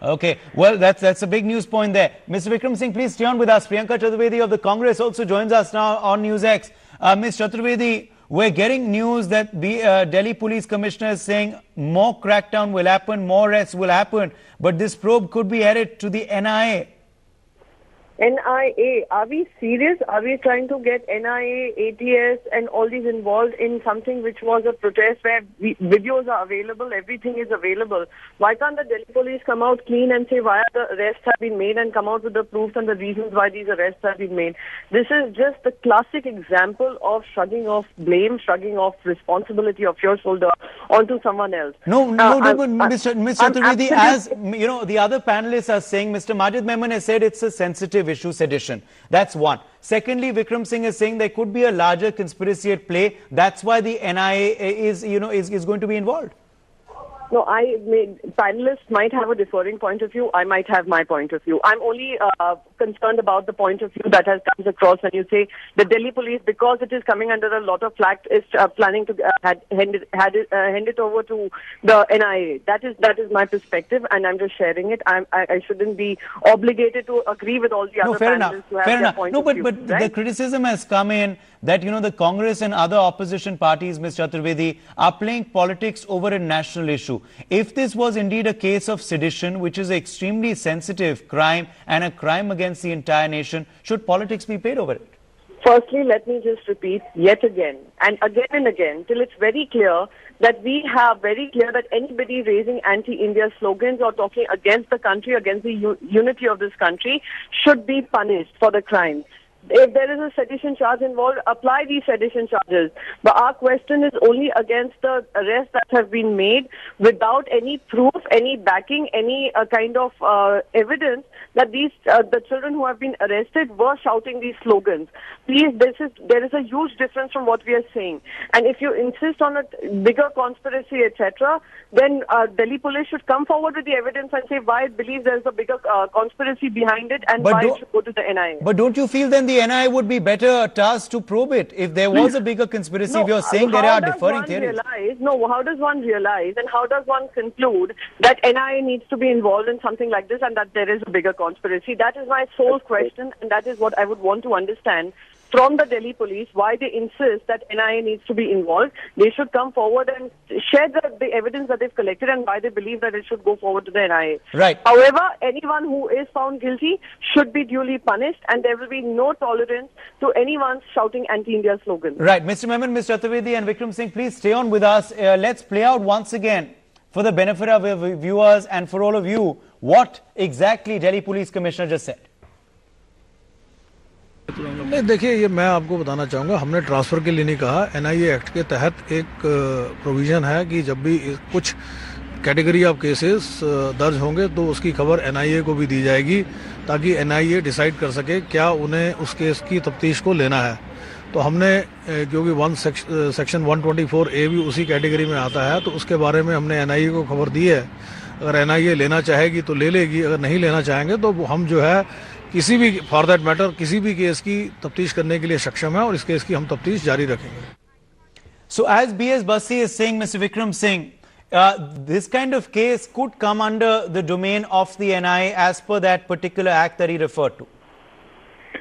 Okay, well, that's a big news point there. Mr. Vikram Singh, please stay on with us. Priyanka Chaturvedi of the Congress also joins us now on NewsX. Ms. Chaturvedi, we're getting news that the Delhi Police Commissioner is saying more crackdown will happen, more arrests will happen, but this probe could be headed to the NIA. NIA, are we serious? Are we trying to get NIA, ATS and all these involved in something which was a protest where videos are available, everything is available? Why can't the Delhi police come out clean and say why the arrests have been made and come out with the proofs and the reasons why these arrests have been made? This is just the classic example of shrugging off blame, shrugging off responsibility of your shoulder onto someone else. No, but Ms. Chaturvedi, as you know, the other panelists are saying, Mr. Majid Memon has said it's a sensitive issue, sedition. That's one. Secondly, Vikram Singh is saying there could be a larger conspiracy at play. That's why the NIA is going to be involved. No, panelists might have a differing point of view. I might have my point of view. I'm only concerned about the point of view that has comes across when you say the Delhi police, because it is coming under a lot of flack, is planning to hand it over to the NIA. That is my perspective, and I'm just sharing it. I shouldn't be obligated to agree with all the other panelists who have their point of view. But right? The criticism has come in that, you know, the Congress and other opposition parties, Ms. Chaturvedi, are playing politics over a national issue. If this was indeed a case of sedition, which is an extremely sensitive crime and a crime against the entire nation, should politics be paid over it? Firstly, let me just repeat yet again and again till it's very clear that we have very clear that anybody raising anti-India slogans or talking against the country, against the unity of this country, should be punished for the crime. If there is a sedition charge involved, apply these sedition charges. But our question is only against the arrests that have been made without any proof, any backing, any kind of evidence that these the children who have been arrested were shouting these slogans. Please, there is a huge difference from what we are saying. And if you insist on a bigger conspiracy, etc., then Delhi police should come forward with the evidence and say why it believes there is a bigger conspiracy behind it and why it should go to the NIA. But don't you feel then the NIA would be better tasked to probe it if there was a bigger conspiracy? No, if you're saying there are differing theories. How does one realize and how does one conclude that NIA needs to be involved in something like this and that there is a bigger conspiracy? That is my sole question, and that is what I would want to understand from the Delhi police, why they insist that NIA needs to be involved. They should come forward and share the evidence that they've collected and why they believe that it should go forward to the NIA. Right. However, anyone who is found guilty should be duly punished, and there will be no tolerance to anyone shouting anti-India slogans. Right. Mr. Memon, Ms. Chaturvedi and Vikram Singh, please stay on with us. Let's play out once again, for the benefit of our viewers and for all of you, what exactly Delhi Police Commissioner just said. नहीं, देखिए, ये मैं आपको बताना चाहूँगा, हमने transfer के लिए नहीं कहा। एनआईए एक्ट के तहत एक प्रोविज़न है कि जब भी कुछ कैटेगरी ऑफ केसेस दर्ज होंगे तो उसकी खबर एनआईए को भी दी जाएगी, ताकि एनआईए डिसाइड कर सके क्या उन्हें उस केस की तफ्तीश को लेना है। तो हमने, क्योंकि सेक्शन 124A भी उसी कैटेगरी में आता है, तो उसके बारे में हमने एनआईए को खबर दी है। अगर एनआईए लेना चाहेगी तो ले लेगी, अगर नहीं लेना चाहेंगे तो हम जो है किसी भी फॉर दैट मैटर किसी भी केस की तफ्तीश करने के लिए सक्षम है और इस केस की हम तफ्तीश जारी रखेंगे। So as B.S. Bassi is saying, Mr. Vikram Singh, this kind of case could come under the domain of the NIA as per that particular act that he referred to.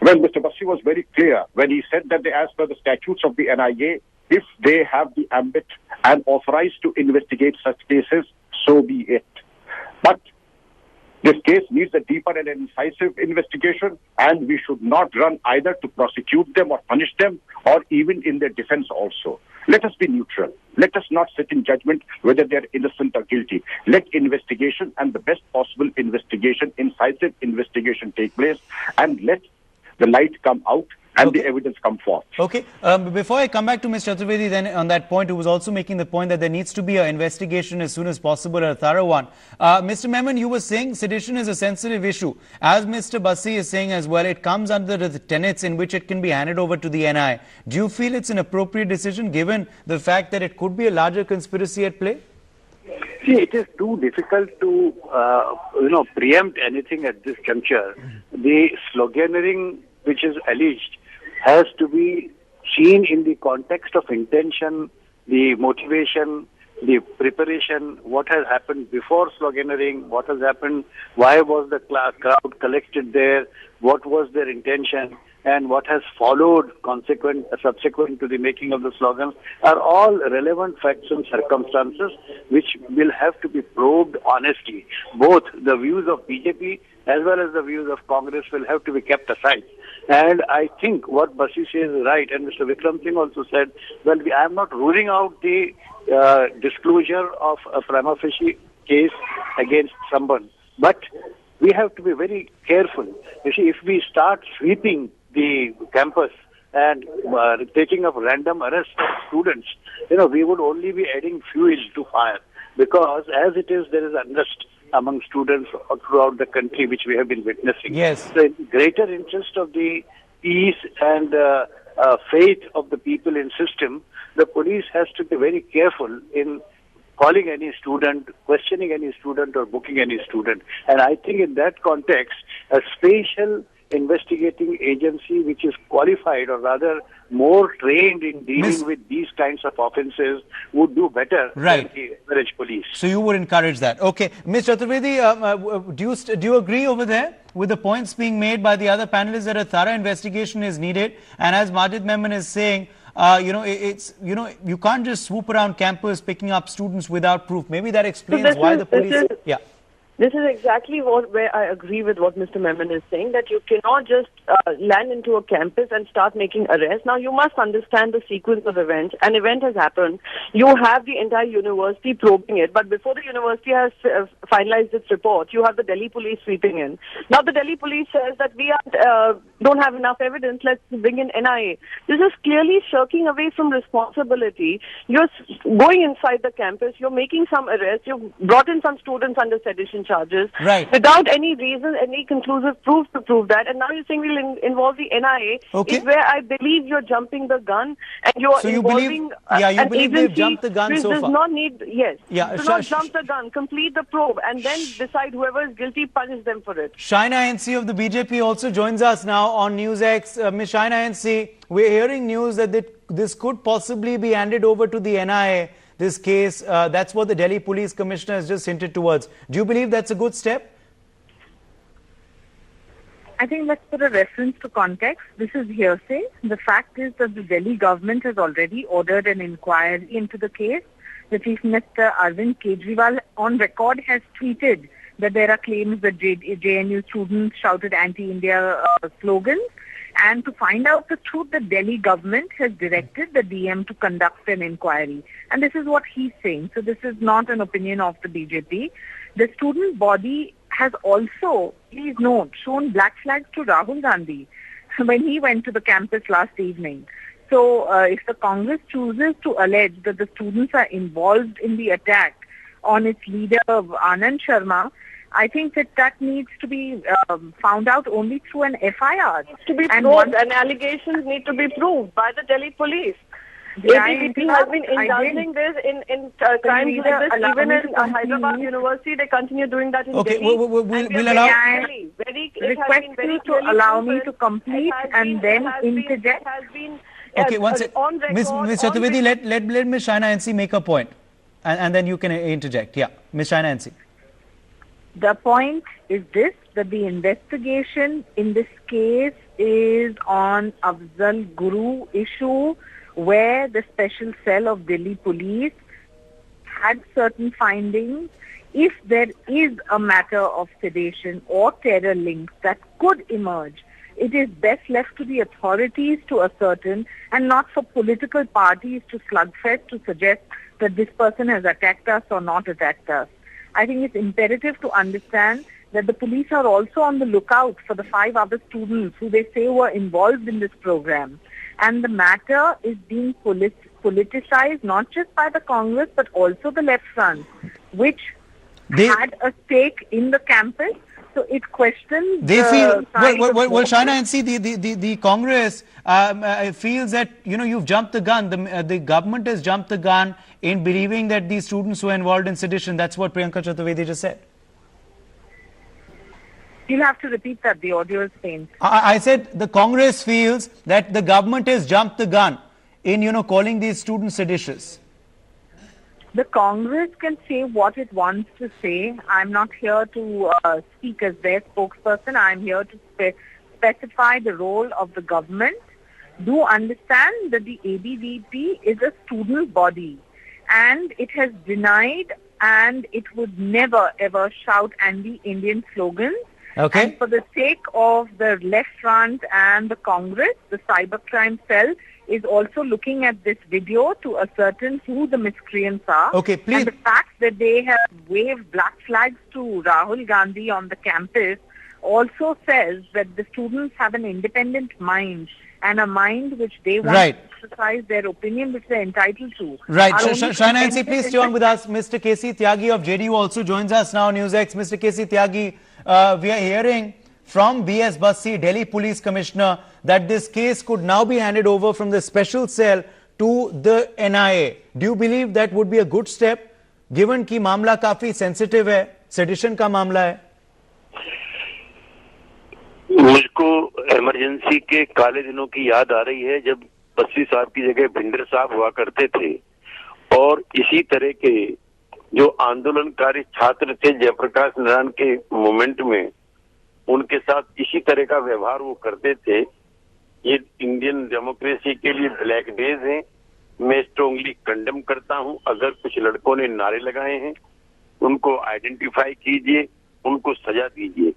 Well, Mr. Bassi was very clear when he said that as per the statutes of the NIA, if they have the ambit and authorized to investigate such cases, so be it. But this case needs a deeper and incisive investigation, and we should not run either to prosecute them or punish them, or even in their defense also. Let us be neutral. Let us not sit in judgment whether they are innocent or guilty. Let investigation and the best possible investigation, incisive investigation take place, and let the light come out and the evidence come forth. Okay. Before I come back to Ms. Chaturvedi then on that point, who was also making the point that there needs to be an investigation as soon as possible, a thorough one. Mr. Memon, you were saying sedition is a sensitive issue. As Mr. Bassi is saying as well, it comes under the tenets in which it can be handed over to the NIA. Do you feel it's an appropriate decision given the fact that it could be a larger conspiracy at play? See, it is too difficult to, preempt anything at this juncture. The sloganeering which is alleged has to be seen in the context of intention, the motivation, the preparation, what has happened before sloganeering, what has happened, why was the crowd collected there, what was their intention, and what has followed subsequent to the making of the slogans are all relevant facts and circumstances which will have to be probed honestly. Both the views of BJP as well as the views of Congress will have to be kept aside. And I think what Basi says is right, and Mr. Vikram Singh also said, well, I am not ruling out the disclosure of a prima facie case against someone, but we have to be very careful. You see, if we start sweeping the campus and taking up random arrests of students, we would only be adding fuel to fire, because as it is, there is unrest among students throughout the country, which we have been witnessing. Yes. So in the greater interest of the peace and faith of the people in system, the police has to be very careful in calling any student, questioning any student, or booking any student. And I think in that context, a special investigating agency which is qualified, or rather more trained in dealing with these kinds of offences, would do better than the average police. So you would encourage that. Okay. Ms. Chaturvedi, do you agree over there with the points being made by the other panelists that a thorough investigation is needed? And as Majid Memon is saying, you can't just swoop around campus picking up students without proof. Maybe that explains why the police... This is exactly where I agree with what Mr. Memon is saying, that you cannot just land into a campus and start making arrests. Now, you must understand the sequence of events. An event has happened. You have the entire university probing it. But before the university has finalized its report, you have the Delhi police sweeping in. Now, the Delhi police says that we don't have enough evidence. Let's bring in NIA. This is clearly shirking away from responsibility. You're going inside the campus. You're making some arrests. You've brought in some students under sedition charges without any reason, any conclusive proof to prove that. And now you're saying we'll involve the NIA. Okay. Is where I believe you're jumping the gun, and you're involving you believe they've jumped the gun so far. Does not need, do not jump the gun, complete the probe, and then decide whoever is guilty, punish them for it. Shaina NC of the BJP also joins us now on NewsX. Ms. Shaina NC, we're hearing news that this could possibly be handed over to the NIA. This case, that's what the Delhi Police Commissioner has just hinted towards. Do you believe that's a good step? I think let's put a reference to context. This is hearsay. The fact is that the Delhi government has already ordered an inquiry into the case. The Chief Minister Arvind Kejriwal on record has tweeted that there are claims that JNU students shouted anti-India slogans. And to find out the truth, the Delhi government has directed the DM to conduct an inquiry. And this is what he's saying. So this is not an opinion of the BJP. The student body has also, please note, shown black flags to Rahul Gandhi when he went to the campus last evening. So if the Congress chooses to allege that the students are involved in the attack on its leader, Anand Sharma, I think that needs to be found out only through an FIR. To be proved, and allegations need to be proved by the Delhi police. ABVP has been indulging this in crimes like this. Even in Hyderabad University, they continue doing that in Delhi. We'll allow... request you to allow me to complete and then interject. Okay, one second. Ms. Chaturvedi, let Ms. Shaina NC make a point. And then you can interject. Yeah, Ms. Shaina NC. The point is this, that the investigation in this case is on Afzal Guru issue, where the special cell of Delhi police had certain findings. If there is a matter of sedition or terror links that could emerge, it is best left to the authorities to ascertain, and not for political parties to slugfest to suggest that this person has attacked us or not attacked us. I think it's imperative to understand that the police are also on the lookout for the 5 other students who they say were involved in this program. And the matter is being politicized not just by the Congress but also the Left Front, which had a stake in the campus. So it questions well, Shaina NC, the Congress feels that, you've jumped the gun. The government has jumped the gun in believing that these students were involved in sedition. That's what Priyanka Chaturvedi just said. You'll have to repeat that. The audio is faint. I said the Congress feels that the government has jumped the gun in, calling these students seditious. The Congress can say what it wants to say. I'm not here to speak as their spokesperson. I'm here to specify the role of the government. Do understand that the ABVP is a student body and it has denied and it would never ever shout anti-Indian slogans. Okay. And for the sake of the left front and the Congress, the cybercrime cell is also looking at this video to ascertain who the miscreants are. Okay, please. And the fact that they have waved black flags to Rahul Gandhi on the campus also says that the students have an independent mind and a mind which they want Right. to exercise their opinion which they're entitled to. Right. Our only Shahina NC, please stay on contention with us. Mr. KC Tyagi of JDU also joins us now on NewsX. Mr. KC Tyagi, we are hearing from B.S. Bassi, Delhi Police Commissioner, that this case could now be handed over from the special cell to the NIA. Do you believe that would be a good step, given कि मामला काफी sensitive है, sedition का मामला है? मुझको emergency के काले दिनों की याद आ रही है जब बस्सी साहब की जगह भिंडर साहब हुआ करते थे और इसी तरह के जो आंदोलनकारी छात्र थे जयप्रकाश नारायण के मूवमेंट में उनके साथ इसी तरह का व्यवहार वो करते थे। ये इंडियन डेमोक्रेसी के लिए ब्लैक डेज हैं। मैं स्ट्रांगली कंडेम करता हूं। अगर कुछ लड़कों ने नारे लगाए हैं उनको आइडेंटिफाई कीजिए, उनको सजा दीजिए।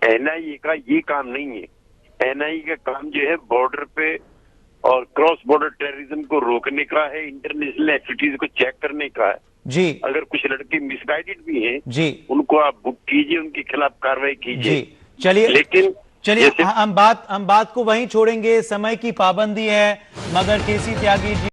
एनआईए का ये काम नहीं है। एनआईए का काम जो है बॉर्डर पे और क्रॉस बॉर्डर टेररिज्म को रोकने का है, इंटरनेशनल एक्टिविटीज को चेक करने का है। जी। अगर कुछ लड़के मिसगाइडेड भी हैं जी, उनको आप बुक कीजिए, उनके खिलाफ कार्रवाई कीजिए। जी, चलिए, लेकिन चलिए हम बात को वहीं छोड़ेंगे। समय की पाबंदी है, मगर केसी त्यागी जी